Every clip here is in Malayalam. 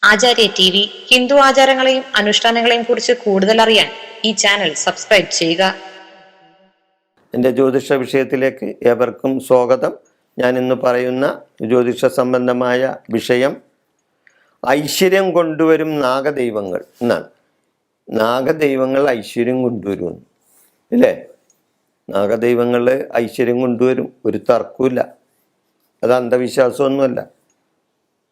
ആചാര്യ ടി വി ഹിന്ദു ആചാരങ്ങളെയും അനുഷ്ഠാനങ്ങളെയും കുറിച്ച് കൂടുതൽ അറിയാൻ ഈ ചാനൽ സബ്സ്ക്രൈബ് ചെയ്യുക. എൻ്റെ ജ്യോതിഷ വിഷയത്തിലേക്ക് ഏവർക്കും സ്വാഗതം. ഞാൻ ഇന്ന് പറയുന്ന ജ്യോതിഷ സംബന്ധമായ വിഷയം ഐശ്വര്യം കൊണ്ടുവരും നാഗദൈവങ്ങൾ എന്നാണ്. നാഗദൈവങ്ങൾ ഐശ്വര്യം കൊണ്ടുവരും ഇല്ലേ? നാഗദൈവങ്ങൾ ഐശ്വര്യം കൊണ്ടുവരും, ഒരു തർക്കമില്ല. അത് അന്ധവിശ്വാസമൊന്നുമല്ല.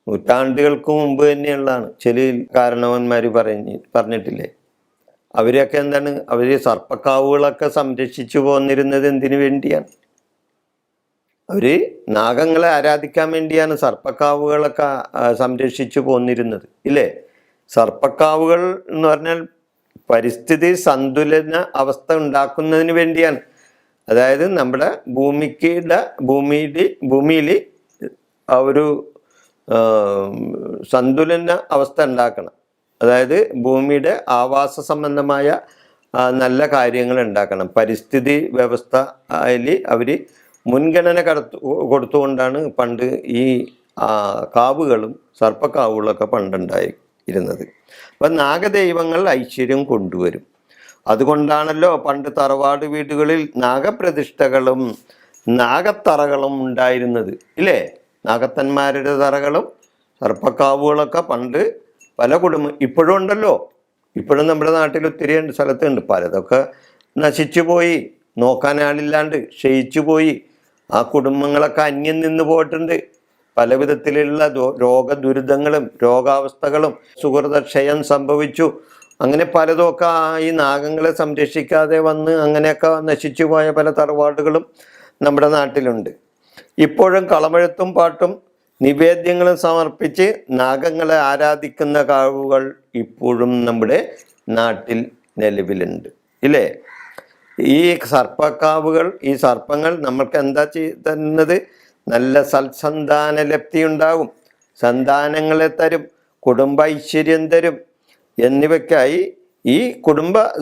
നൂറ്റാണ്ടുകൾക്ക് മുമ്പ് തന്നെയുള്ളതാണ്. ചില കാരണവന്മാർ പറഞ്ഞിട്ടില്ലേ? അവരൊക്കെ എന്താണ്, അവർ സർപ്പക്കാവുകളൊക്കെ സംരക്ഷിച്ചു പോന്നിരുന്നത് എന്തിനു വേണ്ടിയാണ്? അവർ നാഗങ്ങളെ ആരാധിക്കാൻ വേണ്ടിയാണ് സർപ്പക്കാവുകളൊക്കെ സംരക്ഷിച്ചു പോന്നിരുന്നത് ഇല്ലേ? സർപ്പക്കാവുകൾ എന്ന് പറഞ്ഞാൽ പരിസ്ഥിതി സന്തുലന അവസ്ഥ ഉണ്ടാക്കുന്നതിന് വേണ്ടിയാണ്. അതായത് നമ്മുടെ ഭൂമിയിൽ ആ ഒരു സന്തുലന അവസ്ഥ ഉണ്ടാക്കണം. അതായത് ഭൂമിയുടെ ആവാസ സംബന്ധമായ നല്ല കാര്യങ്ങൾ ഉണ്ടാക്കണം. പരിസ്ഥിതി വ്യവസ്ഥയിൽ അവർ മുൻഗണന കൊടുത്തുകൊണ്ടാണ് പണ്ട് ഈ കാവുകളും സർപ്പക്കാവുകളൊക്കെ പണ്ടുണ്ടായിരുന്നത്. അപ്പം നാഗദൈവങ്ങൾ ഐശ്വര്യം കൊണ്ടുവരും. അതുകൊണ്ടാണല്ലോ പണ്ട് തറവാട് വീടുകളിൽ നാഗപ്രതിഷ്ഠകളും നാഗത്തറകളും ഉണ്ടായിരുന്നത് ഇല്ലേ? നാഗത്തന്മാരുടെ തറകളും സർപ്പക്കാവുകളൊക്കെ പണ്ട് പല ഇപ്പോഴും ഉണ്ടല്ലോ. ഇപ്പോഴും നമ്മുടെ നാട്ടിൽ ഒത്തിരി സ്ഥലത്തുണ്ട്. പലതൊക്കെ നശിച്ചു പോയി, നോക്കാൻ ആളില്ലാണ്ട് ക്ഷയിച്ചു പോയി. ആ കുടുംബങ്ങളൊക്കെ അന്യം നിന്ന് പോയിട്ടുണ്ട്. പല വിധത്തിലുള്ള രോഗദുരിതങ്ങളും രോഗാവസ്ഥകളും സുഹൃതക്ഷയം സംഭവിച്ചു. അങ്ങനെ പലതൊക്കെ ഈ നാഗങ്ങളെ സംരക്ഷിക്കാതെ വന്ന് അങ്ങനെയൊക്കെ നശിച്ചു പോയ പല തറവാടുകളും നമ്മുടെ നാട്ടിലുണ്ട്. ഇപ്പോഴും കളമെഴുത്തും പാട്ടും നിവേദ്യങ്ങളും സമർപ്പിച്ച് നാഗങ്ങളെ ആരാധിക്കുന്ന കാവുകൾ ഇപ്പോഴും നമ്മുടെ നാട്ടിൽ നിലവിലുണ്ട് ഇല്ലേ? ഈ സർപ്പക്കാവുകൾ, ഈ സർപ്പങ്ങൾ നമ്മൾക്ക് എന്താ തരുന്നത്? നല്ല സൽസന്താന ലബ്ധി ഉണ്ടാകും, സന്താനങ്ങളെ തരും, കുടുംബ ഐശ്വര്യം തരും. എന്നിവയ്ക്കായി ഈ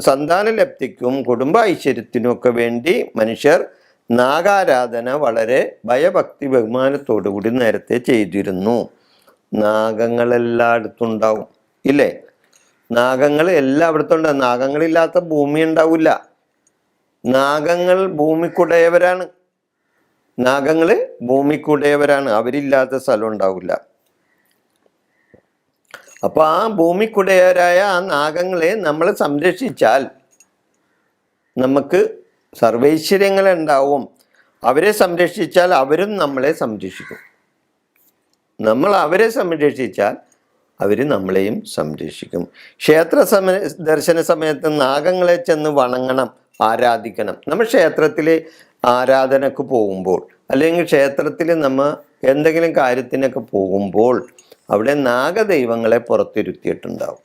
സന്താന ലബ്ധിക്കും കുടുംബ ഐശ്വര്യത്തിനുമൊക്കെ വേണ്ടി മനുഷ്യർ നാഗാരാധന വളരെ ഭയഭക്തി ബഹുമാനത്തോടുകൂടി നേരത്തെ ചെയ്തിരുന്നു. നാഗങ്ങളെല്ലായിടത്തും ഉണ്ടാവും ഇല്ലേ? നാഗങ്ങൾ എല്ലായിടത്തും ഉണ്ടാവും. നാഗങ്ങളില്ലാത്ത ഭൂമി ഉണ്ടാവില്ല. നാഗങ്ങൾ ഭൂമിക്കുടയവരാണ്. നാഗങ്ങൾ ഭൂമിക്കുടയവരാണ്. അവരില്ലാത്ത സ്ഥലം ഉണ്ടാവില്ല. അപ്പൊ ആ ഭൂമിക്കുടയവരായ ആ നാഗങ്ങളെ നമ്മൾ സംരക്ഷിച്ചാൽ നമുക്ക് സർവൈശ്വര്യങ്ങളുണ്ടാവും. അവരെ സംരക്ഷിച്ചാൽ അവരും നമ്മളെ സംരക്ഷിക്കും. നമ്മൾ അവരെ സംരക്ഷിച്ചാൽ അവർ നമ്മളെയും സംരക്ഷിക്കും. ദർശന സമയത്ത് നാഗങ്ങളെ ചെന്ന് വണങ്ങണം, ആരാധിക്കണം. നമ്മൾ ക്ഷേത്രത്തിൽ ആരാധനക്ക് പോകുമ്പോൾ അല്ലെങ്കിൽ ക്ഷേത്രത്തിൽ നമ്മൾ എന്തെങ്കിലും കാര്യത്തിനൊക്കെ പോകുമ്പോൾ അവിടെ നാഗദൈവങ്ങളെ പുറത്തിരുത്തിയിട്ടുണ്ടാവും.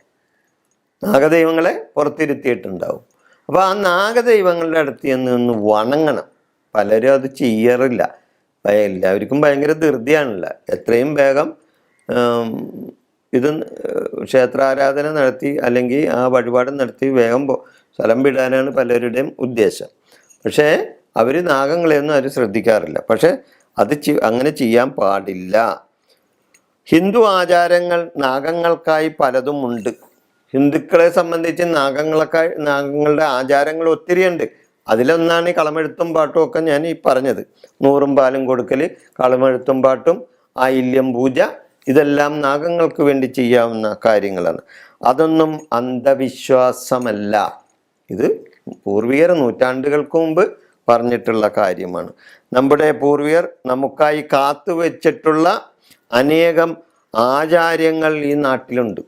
അപ്പോൾ ആ നാഗദൈവങ്ങളുടെ അടുത്ത് നിന്ന് വണങ്ങണം. പലരും അത് ചെയ്യാറില്ല. എല്ലാവർക്കും ഭയങ്കര ധൃതിയാണല്ലോ. എത്രയും വേഗം ഇത് ക്ഷേത്രാരാധന നടത്തി അല്ലെങ്കിൽ ആ വഴിപാട് നടത്തി വേഗം സ്ഥലം വിടാനാണ് പലരുടെയും ഉദ്ദേശം. പക്ഷേ അവർ നാഗങ്ങളെയൊന്നും അവർ ശ്രദ്ധിക്കാറില്ല. പക്ഷെ അത് അങ്ങനെ ചെയ്യാൻ പാടില്ല. ഹിന്ദു ആചാരങ്ങൾ നാഗങ്ങൾക്കായി പലതും ഉണ്ട്. ഹിന്ദുക്കളെ സംബന്ധിച്ച് നാഗങ്ങളുടെ ആചാരങ്ങൾ ഒത്തിരിയുണ്ട്. അതിലൊന്നാണ് ഈ കളമെഴുത്തും പാട്ടും ഒക്കെ ഞാൻ ഈ പറഞ്ഞത്. 100 പാലും കൊടുക്കൽ, കളമെഴുത്തും പാട്ടും, ആയില്യം പൂജ, ഇതെല്ലാം നാഗങ്ങൾക്ക് വേണ്ടി ചെയ്യാവുന്ന കാര്യങ്ങളാണ്. അതൊന്നും അന്ധവിശ്വാസമല്ല. ഇത് പൂർവികർ നൂറ്റാണ്ടുകൾക്ക് മുമ്പ് പറഞ്ഞിട്ടുള്ള കാര്യമാണ്. നമ്മുടെ പൂർവികർ നമുക്കായി കാത്തുവച്ചിട്ടുള്ള അനേകം ആചാര്യങ്ങൾ ഈ നാട്ടിലുണ്ട്.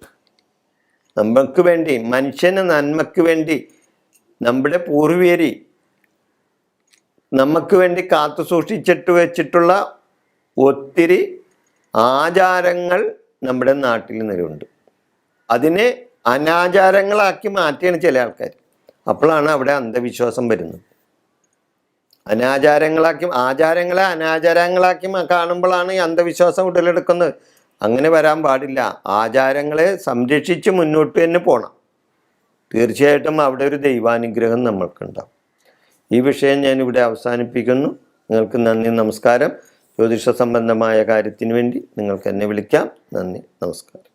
നമുക്ക് വേണ്ടി, മനുഷ്യന് നന്മയ്ക്ക് വേണ്ടി നമ്മുടെ പൂർവികര് നമുക്ക് വേണ്ടി കാത്തു സൂക്ഷിച്ചിട്ട് വെച്ചിട്ടുള്ള ഒത്തിരി ആചാരങ്ങൾ നമ്മുടെ നാട്ടിൽ നിലവിലുണ്ട്. അതിനെ അനാചാരങ്ങളാക്കി മാറ്റിയാണ് ചില ആൾക്കാർ. അപ്പോഴാണ് അവിടെ അന്ധവിശ്വാസം വരുന്നത്. ആചാരങ്ങളെ അനാചാരങ്ങളാക്കി കാണുമ്പോഴാണ് ഈ അന്ധവിശ്വാസം ഉടലെടുക്കുന്നത്. അങ്ങനെ വരാൻ പാടില്ല. ആചാരങ്ങളെ സംരക്ഷിച്ച് മുന്നോട്ട് തന്നെ പോകണം. തീർച്ചയായിട്ടും അവിടെ ഒരു ദൈവാനുഗ്രഹം നമ്മൾക്കുണ്ടാവും. ഈ വിഷയം ഞാനിവിടെ അവസാനിപ്പിക്കുന്നു. നിങ്ങൾക്ക് നന്ദി, നമസ്കാരം. ജ്യോതിഷ സംബന്ധമായ കാര്യത്തിന് വേണ്ടി നിങ്ങൾക്ക് എന്നെ വിളിക്കാം. നന്ദി, നമസ്കാരം.